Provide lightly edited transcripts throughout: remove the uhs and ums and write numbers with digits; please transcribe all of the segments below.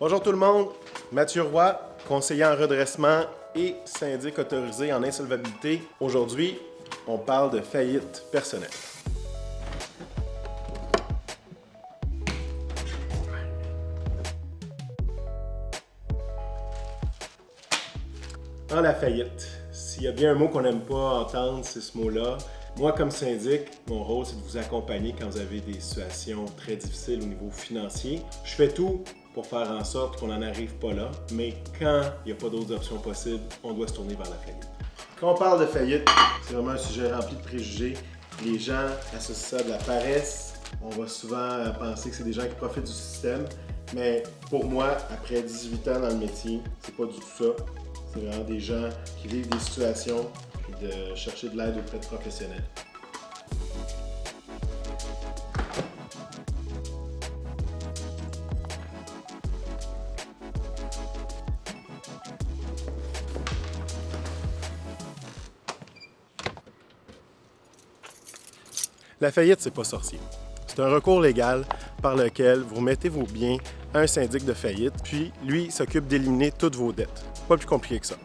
Bonjour tout le monde, Mathieu Roy, conseiller en redressement et syndic autorisé en insolvabilité. Aujourd'hui, on parle de faillite personnelle. Dans la faillite, s'il y a bien un mot qu'on n'aime pas entendre, c'est ce mot-là. Moi, comme syndic, mon rôle, c'est de vous accompagner quand vous avez des situations très difficiles au niveau financier. Je fais tout pour faire en sorte qu'on n'en arrive pas là, mais quand il n'y a pas d'autres options possibles, on doit se tourner vers la faillite. Quand on parle de faillite, c'est vraiment un sujet rempli de préjugés. Les gens associent ça à de la paresse. On va souvent penser que c'est des gens qui profitent du système, mais pour moi, après 18 ans dans le métier, c'est pas du tout ça. C'est vraiment des gens qui vivent des situations et de chercher de l'aide auprès de professionnels. La faillite, c'est pas sorcier. C'est un recours légal par lequel vous remettez vos biens à un syndic de faillite, puis lui s'occupe d'éliminer toutes vos dettes. Pas plus compliqué que ça.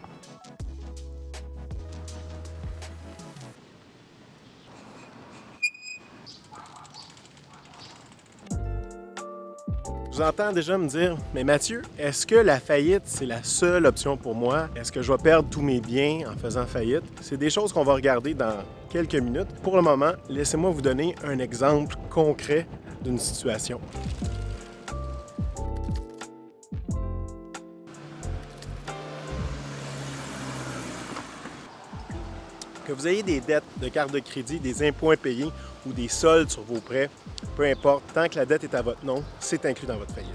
Je vous entends déjà me dire, mais Mathieu, est-ce que la faillite, c'est la seule option pour moi? Est-ce que je vais perdre tous mes biens en faisant faillite? C'est des choses qu'on va regarder dans quelques minutes. Pour le moment, laissez-moi vous donner un exemple concret d'une situation. Que vous ayez des dettes de carte de crédit, des impôts impayés ou des soldes sur vos prêts, peu importe, tant que la dette est à votre nom, c'est inclus dans votre faillite.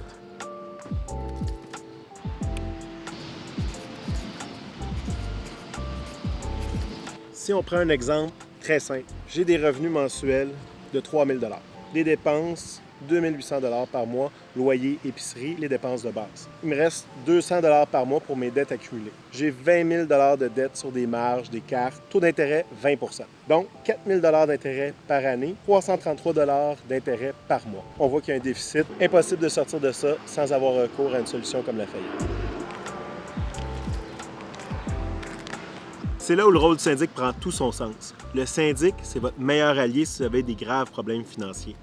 Si on prend un exemple très simple, j'ai des revenus mensuels de 3 000 $. Des dépenses, 2 800 $ par mois, loyer, épicerie, les dépenses de base. Il me reste 200 $ par mois pour mes dettes accumulées. J'ai 20 000 $ de dettes sur des marges, des cartes, taux d'intérêt 20 %. Donc, 4 000 $ d'intérêt par année, 333 $ d'intérêt par mois. On voit qu'il y a un déficit. Impossible de sortir de ça sans avoir recours à une solution comme la faillite. C'est là où le rôle du syndic prend tout son sens. Le syndic, c'est votre meilleur allié si vous avez des graves problèmes financiers.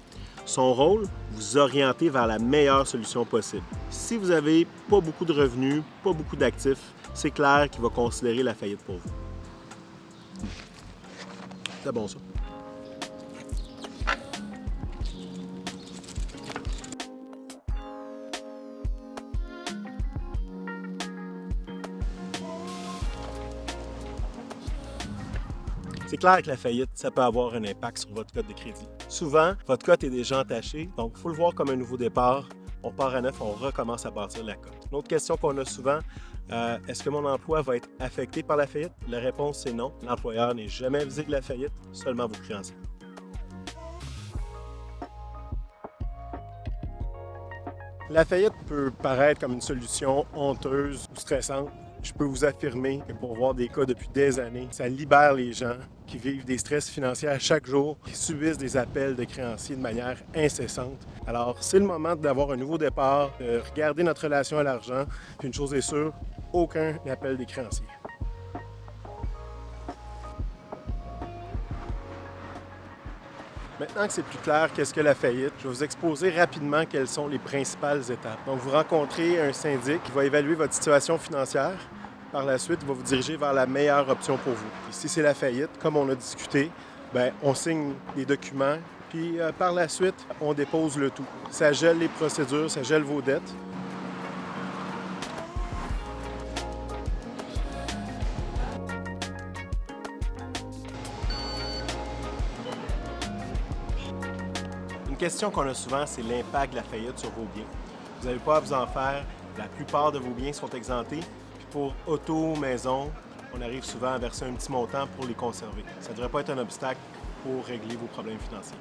Son rôle, vous orienter vers la meilleure solution possible. Si vous n'avez pas beaucoup de revenus, pas beaucoup d'actifs, c'est clair qu'il va considérer la faillite pour vous. C'est bon ça. C'est clair que la faillite, ça peut avoir un impact sur votre cote de crédit. Souvent, votre cote est déjà entachée, donc il faut le voir comme un nouveau départ. On part à neuf, on recommence à bâtir la cote. Une autre question qu'on a souvent, est-ce que mon emploi va être affecté par la faillite? La réponse, c'est non. L'employeur n'est jamais avisé de la faillite, seulement vos créanciers. La faillite peut paraître comme une solution honteuse ou stressante. Je peux vous affirmer que pour voir des cas depuis des années, ça libère les gens qui vivent des stress financiers à chaque jour, qui subissent des appels de créanciers de manière incessante. Alors, c'est le moment d'avoir un nouveau départ, de regarder notre relation à l'argent. Puis une chose est sûre, aucun appel des créanciers. Maintenant que c'est plus clair qu'est-ce que la faillite, je vais vous exposer rapidement quelles sont les principales étapes. Donc, vous rencontrez un syndic qui va évaluer votre situation financière. Par la suite, il va vous diriger vers la meilleure option pour vous. Et si c'est la faillite, comme on a discuté, on signe les documents, puis par la suite, on dépose le tout. Ça gèle les procédures, ça gèle vos dettes. Une question qu'on a souvent, c'est l'impact de la faillite sur vos biens. Vous n'avez pas à vous en faire. La plupart de vos biens sont exemptés. Puis pour auto, maison, on arrive souvent à verser un petit montant pour les conserver. Ça ne devrait pas être un obstacle pour régler vos problèmes financiers.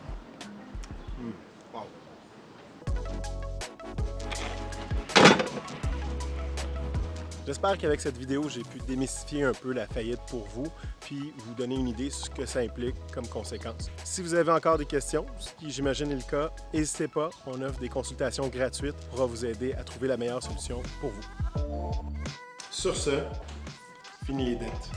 Wow. J'espère qu'avec cette vidéo, j'ai pu démystifier un peu la faillite pour vous, puis vous donner une idée sur ce que ça implique comme conséquence. Si vous avez encore des questions, ce qui j'imagine est le cas, n'hésitez pas, on offre des consultations gratuites pour vous aider à trouver la meilleure solution pour vous. Sur ce, fini les dettes.